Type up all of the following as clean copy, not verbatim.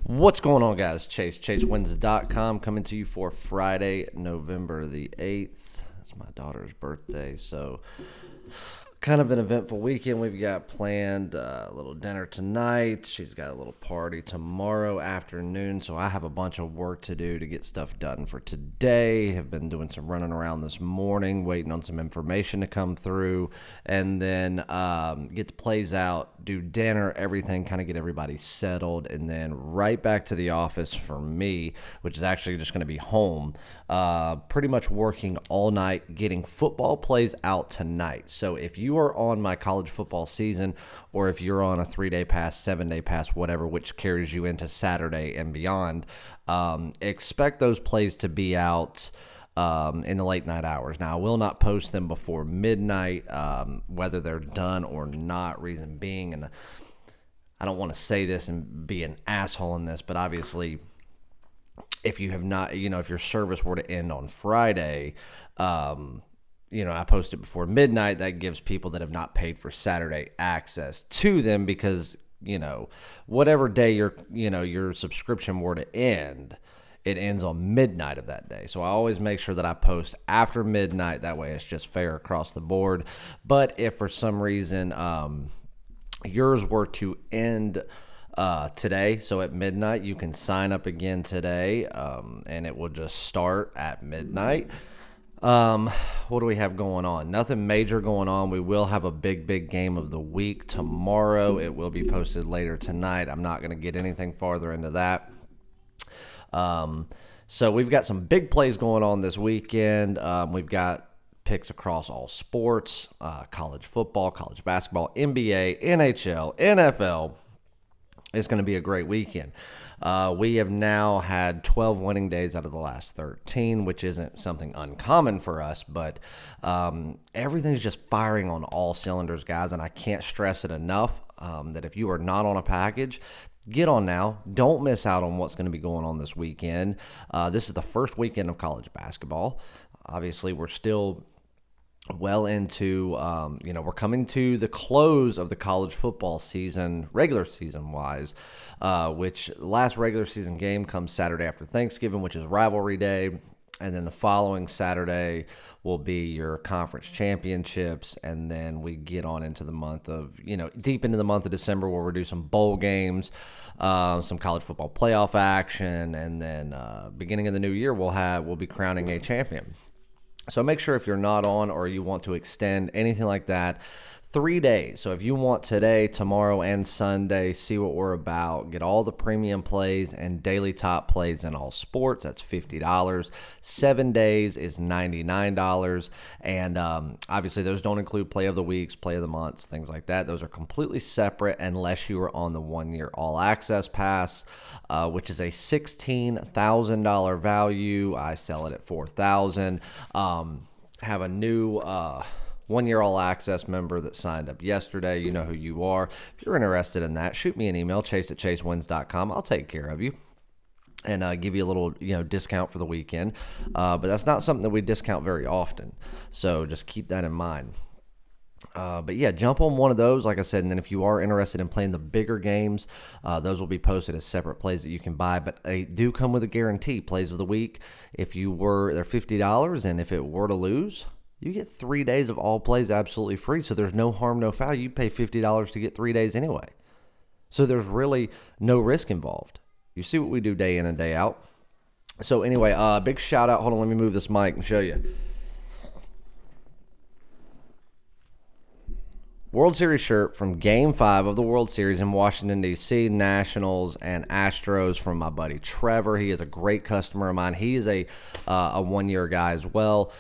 What's going on, guys? ChaseWins.com coming to you for Friday, November the 8th. It's my daughter's birthday, so kind of an eventful weekend we've got planned. A little dinner tonight. She's got a little party tomorrow afternoon, so I have a bunch of work to do to get stuff done for today. Have been doing some running around this morning, waiting on some information to come through, and then get the plays out, do dinner, everything, kind of get everybody settled, and then right back to the office for me, which is actually just going to be home, pretty much working all night, getting football plays out tonight. So if you are on my college football season, or if you're on a 3-day pass, 7-day pass, whatever, which carries you into Saturday and beyond, expect those plays to be out in the late night hours. Now, I will not post them before midnight, whether they're done or not, reason being, and I don't want to say this and be an asshole in this, but obviously if you have not, if your service were to end on Friday, I post it before midnight. That gives people that have not paid for Saturday access to them because, whatever day your subscription were to end, it ends on midnight of that day. So I always make sure that I post after midnight. That way it's just fair across the board. But if for some reason yours were to end today, so at midnight, you can sign up again today, and it will just start at midnight. What do we have going on? Nothing major going on. We will have a big game of the week tomorrow. It will be posted later tonight. I'm not going to get anything farther into that. So we've got some big plays going on this weekend. We've got picks across all sports, college football, college basketball, NBA, NHL, NFL. It's going to be a great weekend. We have now had 12 winning days out of the last 13, which isn't something uncommon for us, but everything's just firing on all cylinders, guys, and I can't stress it enough that if you are not on a package, get on now. Don't miss out on what's going to be going on this weekend. This is the first weekend of college basketball. Obviously, we're still well into, we're coming to the close of the college football season, regular season wise, which last regular season game comes Saturday after Thanksgiving, which is rivalry day. And then the following Saturday will be your conference championships. And then we get on into the month of, deep into the month of December where we'll do some bowl games, some college football playoff action. And then beginning of the new year, we'll be crowning a champion. So make sure if you're not on or you want to extend anything like that, 3 days. So if you want today, tomorrow, and Sunday, see what we're about. Get all the premium plays and daily top plays in all sports. That's $50. 7 days is $99. And obviously those don't include play of the weeks, play of the months, things like that. Those are completely separate unless you are on the 1-year all-access pass, which is a $16,000 value. I sell it at $4,000. Have a new 1-year all-access member that signed up yesterday. You know who you are. If you're interested in that, shoot me an email, chase@chasewins.com. I'll take care of you and give you a little discount for the weekend. But that's not something that we discount very often. So just keep that in mind. But yeah, jump on one of those, like I said, and then if you are interested in playing the bigger games, those will be posted as separate plays that you can buy, but they do come with a guarantee. Plays of the week, they're $50, and if it were to lose, you get 3 days of all plays absolutely free, so there's no harm, no foul. You pay $50 to get 3 days anyway. So there's really no risk involved. You see what we do day in and day out. So anyway, big shout out. Hold on, let me move this mic and show you. World Series shirt from Game 5 of the World Series in Washington, D.C., Nationals and Astros from my buddy Trevor. He is a great customer of mine. He is a 1-year guy as well.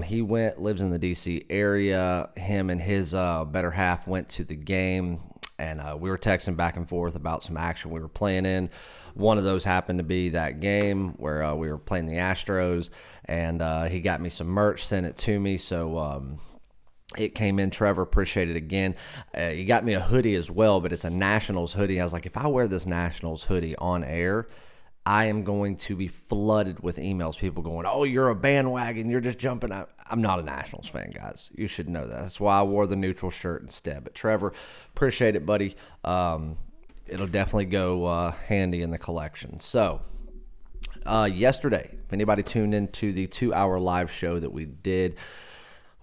He lives in the D.C. area. Him and his better half went to the game, and we were texting back and forth about some action we were playing in. One of those happened to be that game where we were playing the Astros, and he got me some merch, sent it to me, so it came in. Trevor, appreciate it again. He got me a hoodie as well, but it's a Nationals hoodie. I was like, if I wear this Nationals hoodie on air, I am going to be flooded with emails, people going, oh, you're a bandwagon, you're just jumping out. I'm not a Nationals fan, guys. You should know that. That's why I wore the neutral shirt instead. But Trevor, appreciate it, buddy. it'll definitely go handy in the collection. So yesterday, if anybody tuned into the 2-hour live show that we did,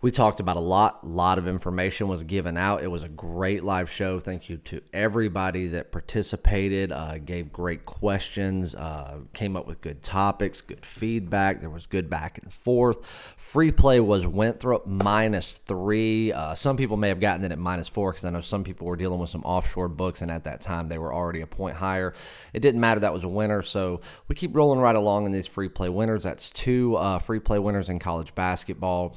we talked about a lot of information was given out. It was a great live show. Thank you to everybody that participated, gave great questions, came up with good topics, good feedback. There was good back and forth. Free play was Winthrop -3. Some people may have gotten it at -4 because I know some people were dealing with some offshore books, and at that time they were already a point higher. It didn't matter. That was a winner. So we keep rolling right along in these free play winners. That's 2 free play winners in college basketball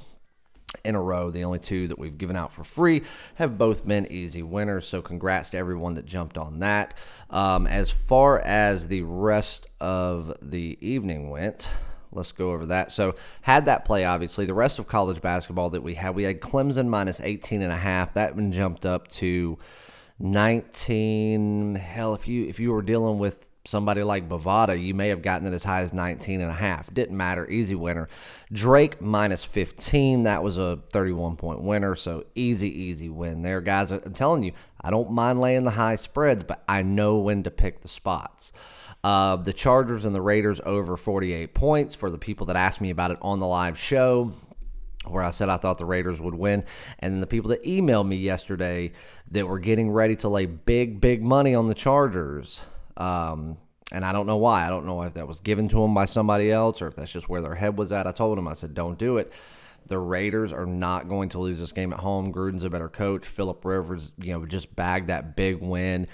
in a row. The only 2 that we've given out for free have both been easy winners, so congrats to everyone that jumped on that. As far as the rest of the evening went, let's go over that. So had that play, obviously. The rest of college basketball that we had Clemson -18.5. That one jumped up to 19. Hell, if you were dealing with somebody like Bovada, you may have gotten it as high as 19.5. Didn't matter. Easy winner. Drake -15. That was a 31-point winner. So easy win there, guys. I'm telling you, I don't mind laying the high spreads, but I know when to pick the spots. The Chargers and the Raiders over 48 points for the people that asked me about it on the live show, where I said I thought the Raiders would win. And then the people that emailed me yesterday that were getting ready to lay big money on the Chargers. And I don't know why. I don't know if that was given to them by somebody else or if that's just where their head was at. I told them, I said, don't do it. The Raiders are not going to lose this game at home. Gruden's a better coach. Phillip Rivers, just bagged that big win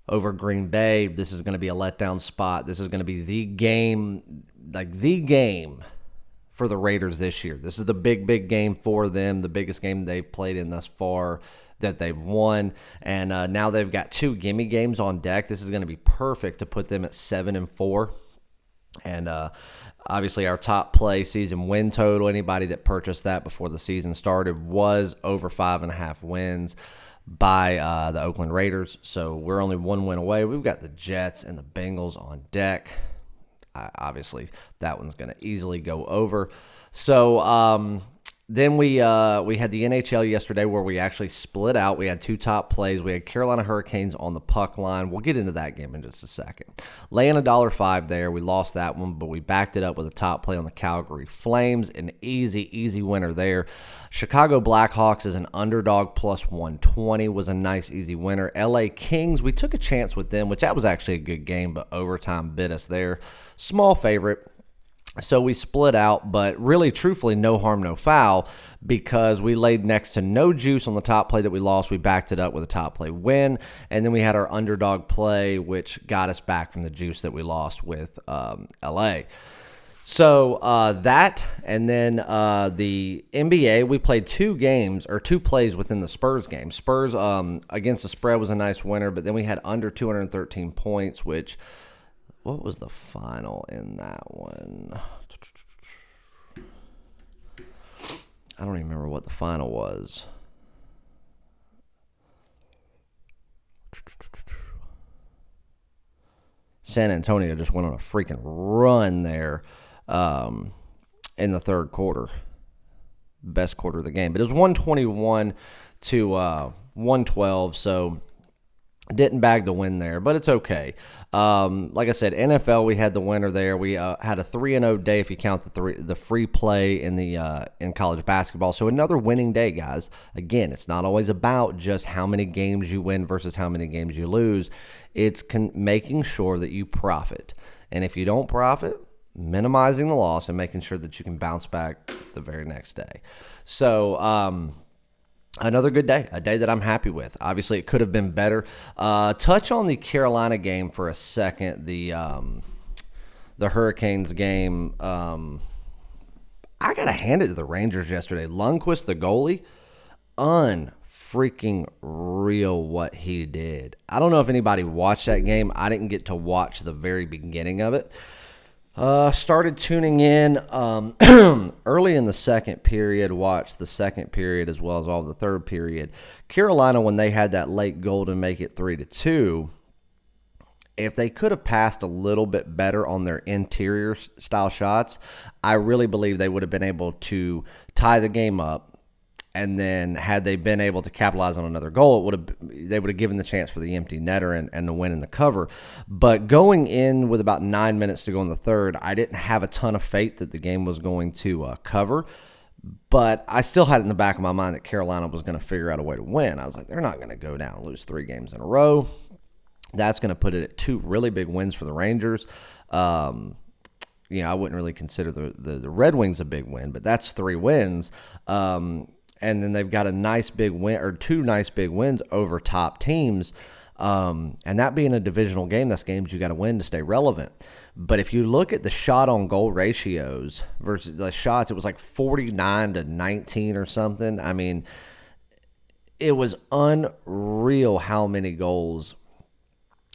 over Green Bay. This is going to be a letdown spot. This is going to be the game for the Raiders this year. This is the big game for them, the biggest game they've played in thus far that they've won, and now they've got 2 gimme games on deck. This is going to be perfect to put them at 7-4, and obviously our top play season win total, anybody that purchased that before the season started, was over 5.5 wins by the Oakland Raiders. So we're only 1 win away. We've got the Jets and the Bengals on deck. Obviously that one's going to easily go over. So then we had the NHL yesterday where we actually split out. We had 2 top plays. We had Carolina Hurricanes on the puck line. We'll get into that game in just a second. Laying $1.05 there. We lost that one, but we backed it up with a top play on the Calgary Flames. An easy winner there. Chicago Blackhawks is an underdog +120 was a nice easy winner. LA Kings, we took a chance with them, which that was actually a good game, but overtime bit us there. Small favorite. So we split out, but really, truthfully, no harm, no foul, because we laid next to no juice on the top play that we lost. We backed it up with a top play win, and then we had our underdog play, which got us back from the juice that we lost with LA. So that, and then the NBA, we played 2 plays within the Spurs game. Spurs against the spread was a nice winner, but then we had under 213 points, which... What was the final in that one? I don't even remember what the final was. San Antonio just went on a freaking run there in the third quarter. Best quarter of the game. But it was 121 to 112, so... Didn't bag the win there, but it's okay. Like I said, NFL, we had the winner there. We had a 3-0 day if you count the free play in college basketball. So another winning day, guys. Again, it's not always about just how many games you win versus how many games you lose. It's making sure that you profit. And if you don't profit, minimizing the loss and making sure that you can bounce back the very next day. So, another good day, a day that I'm happy with. Obviously, it could have been better. Touch on the Carolina game for a second. The Hurricanes game. I gotta hand it to the Rangers yesterday. Lundqvist, the goalie, unfreaking real what he did. I don't know if anybody watched that game. I didn't get to watch the very beginning of it. Started tuning in early in the second period, watched the second period as well as all the third period. Carolina, when they had that late goal to make it 3-2, if they could have passed a little bit better on their interior style shots, I really believe they would have been able to tie the game up. And then had they been able to capitalize on another goal, they would have given the chance for the empty netter and the win and the cover. But going in with about 9 minutes to go in the third, I didn't have a ton of faith that the game was going to cover. But I still had it in the back of my mind that Carolina was going to figure out a way to win. I was like, they're not going to go down and lose 3 games in a row. That's going to put it at 2 really big wins for the Rangers. I wouldn't really consider the Red Wings a big win, but that's 3 wins. And then they've got a nice big win, or 2 nice big wins over top teams. And that being a divisional game, that's games you got to win to stay relevant. But if you look at the shot on goal ratios versus the shots, it was like 49-19 or something. I mean, it was unreal how many goals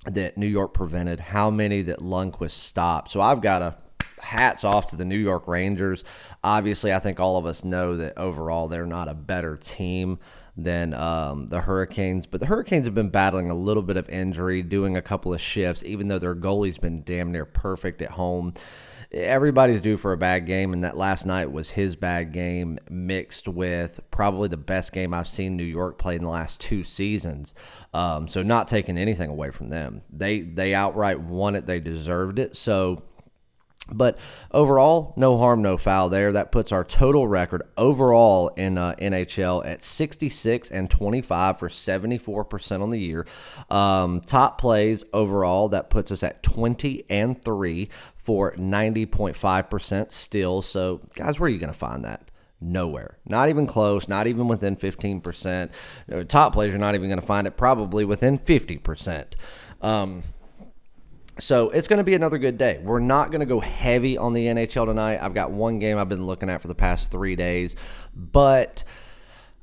that New York prevented, how many that Lundqvist stopped. So I've got to hats off to the New York Rangers. Obviously, I think all of us know that overall they're not a better team than the Hurricanes. But the Hurricanes have been battling a little bit of injury, doing a couple of shifts, even though their goalie's been damn near perfect at home. Everybody's due for a bad game, and that last night was his bad game mixed with probably the best game I've seen New York play in the last 2 seasons. So not taking anything away from them. They outright won it. They deserved it. But overall, no harm, no foul there. That puts our total record overall in NHL at 66-25 for 74% on the year. Top plays overall, that puts us at 20-3 for 90.5% still. So, guys, where are you going to find that? Nowhere. Not even close, not even within 15%. Top plays, you're not even going to find it probably within 50%. So it's going to be another good day. We're not going to go heavy on the NHL tonight. I've got one game I've been looking at for the past 3 days, but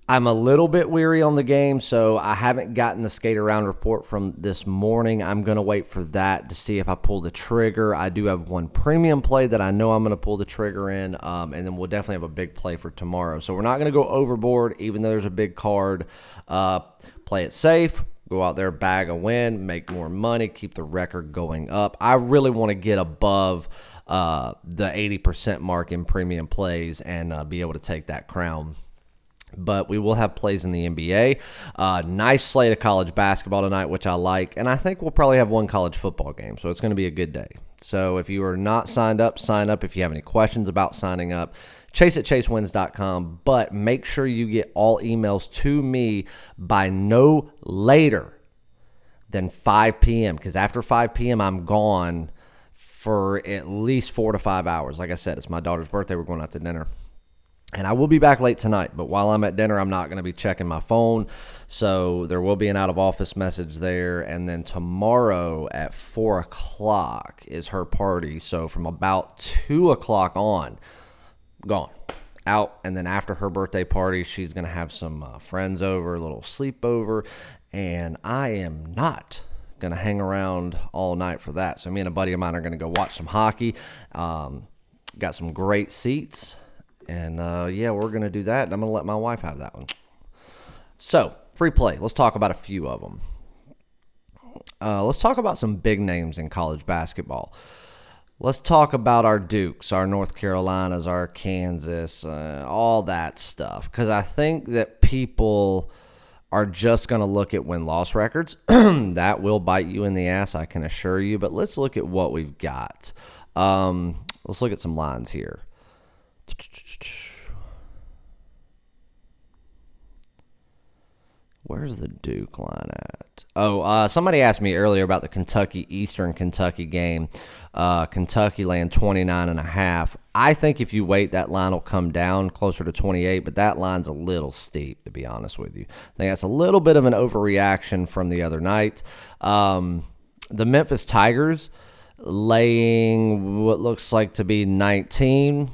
I'm a little bit weary on the game, so I haven't gotten the skate around report from this morning. I'm going to wait for that to see if I pull the trigger. I do have one premium play that I know I'm going to pull the trigger in, and then we'll definitely have a big play for tomorrow. So we're not going to go overboard, even though there's a big card. Play it safe. Go out there, bag a win, make more money, keep the record going up. I really want to get above the 80% mark in premium plays and be able to take that crown. But we will have plays in the NBA. Nice slate of college basketball tonight, which I like. And I think we'll probably have one college football game, so it's going to be a good day. So if you are not signed up, sign up. If you have any questions about signing up, chase@chasewins.com, but make sure you get all emails to me by no later than 5 p.m. because after 5 p.m. I'm gone for at least 4 to 5 hours. Like I said, it's my daughter's birthday. We're going out to dinner. And I will be back late tonight, but while I'm at dinner, I'm not going to be checking my phone. So there will be an out-of-office message there. And then tomorrow at 4 o'clock is her party. So from about 2 o'clock on, gone out. And then after her birthday party, she's going to have some friends over, a little sleepover, and I am not going to hang around all night for that. So me and a buddy of mine are going to go watch some hockey. Got some great seats, and we're going to do that, and I'm going to let my wife have that one. So free play, let's talk about a few of them. Let's talk about some big names in college basketball. Let's talk about our Dukes, our North Carolinas, our Kansas, all that stuff. Because I think that people are just going to look at win-loss records. That will bite you in the ass, I can assure you. But let's look at what we've got. Let's look at some lines here. Where's the Duke line at? Oh, somebody asked me earlier about the Eastern Kentucky game. Kentucky laying 29.5. I think if you wait, that line will come down closer to 28, but that line's a little steep, to be honest with you. I think that's a little bit of an overreaction from the other night. The Memphis Tigers laying what looks like to be 19.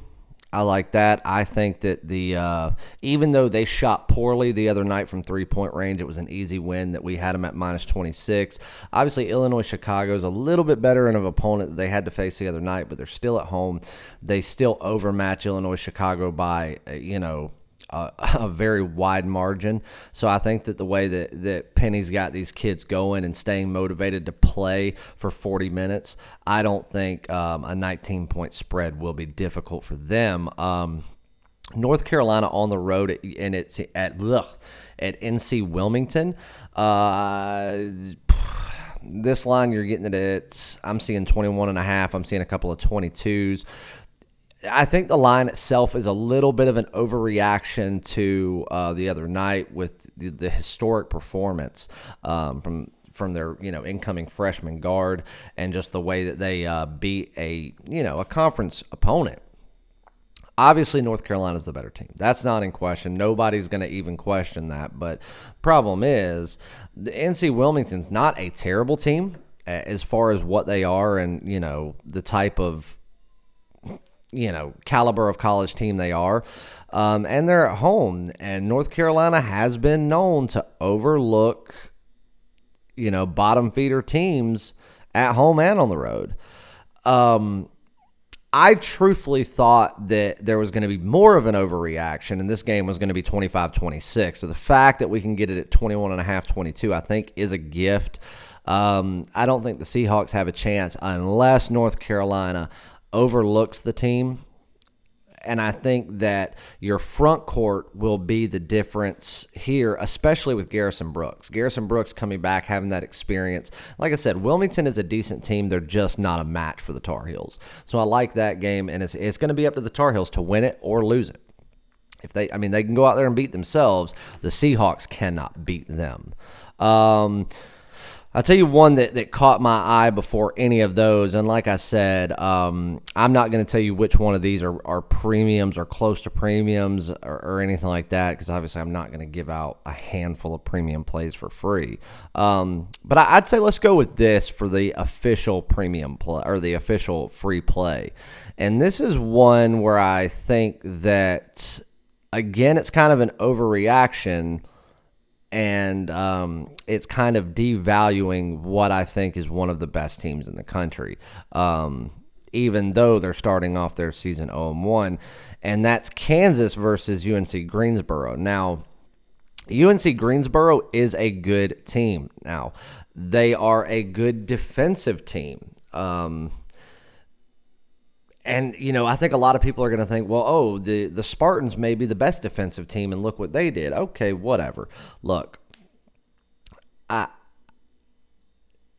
I like that. I think that even though they shot poorly the other night from three-point range, it was an easy win that we had them at minus 26. Obviously, Illinois Chicago is a little bit better of an opponent that they had to face the other night, but they're still at home. They still overmatch Illinois Chicago by, a very wide margin. So I think that the way that Penny's got these kids going and staying motivated to play for 40 minutes, I don't think a 19-point spread will be difficult for them. North Carolina on the road, and it's at NC Wilmington. This line, you're getting it at, I'm seeing 21.5. I'm seeing a couple of 22s. I think the line itself is a little bit of an overreaction to the other night with the historic performance from their incoming freshman guard, and just the way that they beat a conference opponent. Obviously, North Carolina is the better team. That's not in question. Nobody's going to even question that. But problem is, the NC Wilmington's not a terrible team as far as what they are and, the type of, caliber of college team they are. And they're at home. And North Carolina has been known to overlook, bottom feeder teams at home and on the road. I truthfully thought that there was going to be more of an overreaction, and this game was going to be 25-26. So the fact that we can get it at 21.5, 22, I think is a gift. I don't think the Seahawks have a chance unless North Carolina overlooks the team. And I think that your front court will be the difference here, especially with Garrison Brooks. Garrison Brooks coming back, having that experience. Like I said, Wilmington is a decent team. They're just not a match for the Tar Heels. So I like that game, and it's going to be up to the Tar Heels to win it or lose it. If they can go out there and beat themselves. The Seahawks cannot beat them. I'll tell you one that caught my eye before any of those, and like I said, I'm not going to tell you which one of these are premiums or close to premiums or anything like that, because obviously I'm not going to give out a handful of premium plays for free. But I'd say let's go with this for the official premium play or the official free play. And this is one where I think that, again, it's kind of an overreaction. And it's kind of devaluing what I think is one of the best teams in the country, even though they're starting off their season 0-1, and that's Kansas versus UNC Greensboro. Now, UNC Greensboro is a good team. Now, they are a good defensive team. And, I think a lot of people are going to think, well, the Spartans may be the best defensive team, and look what they did. Okay, whatever. Look,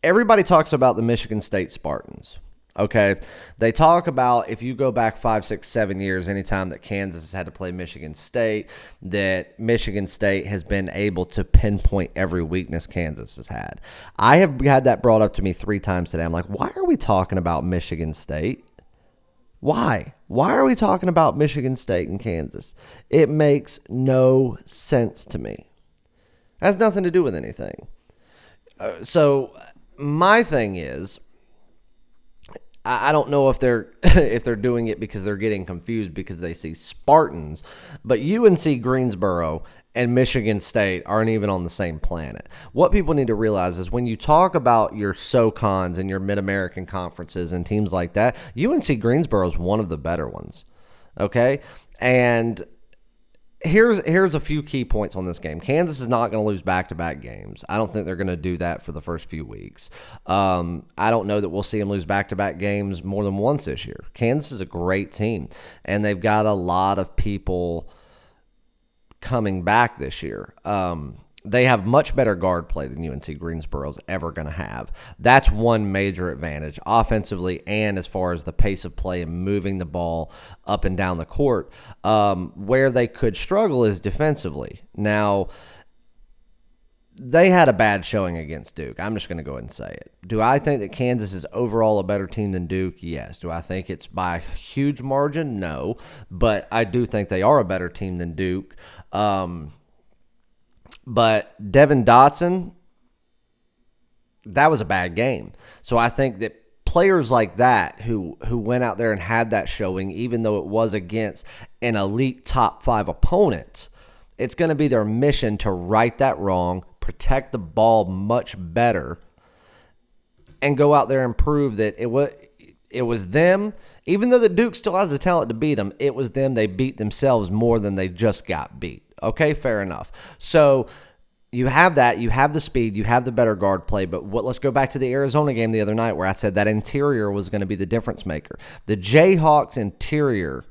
everybody talks about the Michigan State Spartans, okay? They talk about, if you go back 5, 6, 7 years, anytime that Kansas has had to play Michigan State, that Michigan State has been able to pinpoint every weakness Kansas has had. I have had that brought up to me 3 times today. I'm like, why are we talking about Michigan State? Why? Why are we talking about Michigan State and Kansas? It makes no sense to me. It has nothing to do with anything. So my thing is, I don't know if they're if they're doing it because they're getting confused because they see Spartans, but UNC Greensboro and Michigan State aren't even on the same planet. What people need to realize is when you talk about your SoCons and your Mid-American conferences and teams like that, UNC Greensboro is one of the better ones, okay? And here's a few key points on this game. Kansas is not going to lose back-to-back games. I don't think they're going to do that for the first few weeks. I don't know that we'll see them lose back-to-back games more than once this year. Kansas is a great team, and they've got a lot of people coming back this year. They have much better guard play than UNC Greensboro's ever going to have. That's one major advantage offensively and as far as the pace of play and moving the ball up and down the court. Where they could struggle is defensively. Now, they had a bad showing against Duke. I'm just going to go ahead and say it. Do I think that Kansas is overall a better team than Duke? Yes. Do I think it's by a huge margin? No. But I do think they are a better team than Duke. But Devin Dotson, that was a bad game. So I think that players like that who went out there and had that showing, even though it was against an elite top 5 opponent, it's going to be their mission to right that wrong, protect the ball much better, and go out there and prove that it was them. Even though the Duke still has the talent to beat them, it was them. They beat themselves more than they just got beat. Okay, fair enough. So you have that. You have the speed. You have the better guard play. But let's go back to the Arizona game the other night where I said that interior was going to be the difference maker. The Jayhawks interior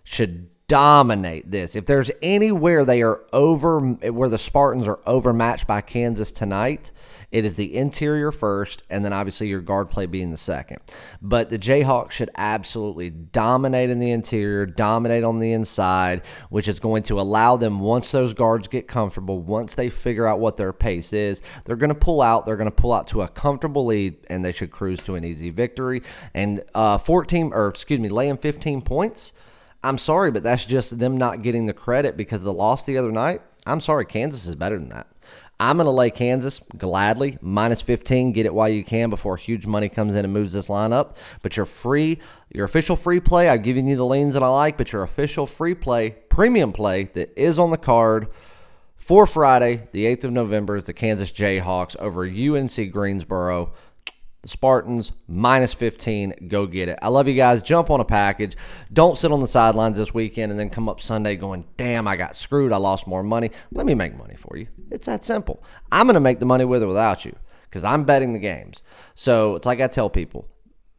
should dominate this. If there's anywhere they are where the Spartans are overmatched by Kansas tonight, it is the interior first, and then obviously your guard play being the second. But the Jayhawks should absolutely dominate in the interior, dominate on the inside, which is going to allow them, once those guards get comfortable, once they figure out what their pace is, they're going to pull out. They're going to pull out to a comfortable lead, and they should cruise to an easy victory. And laying 15 points, I'm sorry, but that's just them not getting the credit because of the loss the other night. I'm sorry, Kansas is better than that. I'm going to lay Kansas gladly, minus 15. Get it while you can before huge money comes in and moves this line up. But your official free play, I've given you the lanes that I like, but your official free play, premium play that is on the card for Friday, the 8th of November, is the Kansas Jayhawks over UNC Greensboro. The Spartans, minus 15. Go get it. I love you guys. Jump on a package. Don't sit on the sidelines this weekend and then come up Sunday going, damn, I got screwed. I lost more money. Let me make money for you. It's that simple. I'm going to make the money with or without you because I'm betting the games. So it's like I tell people,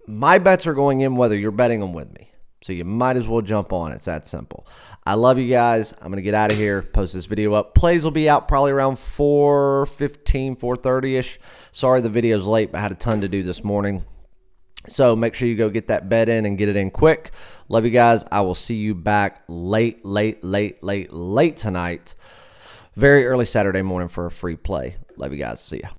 my bets are going in whether you're betting them with me. So you might as well jump on. It's that simple. I love you guys. I'm going to get out of here, post this video up. Plays will be out probably around 4:15, 4:30-ish. Sorry the video's late, but I had a ton to do this morning. So make sure you go get that bet in and get it in quick. Love you guys. I will see you back late tonight. Very early Saturday morning for a free play. Love you guys. See ya.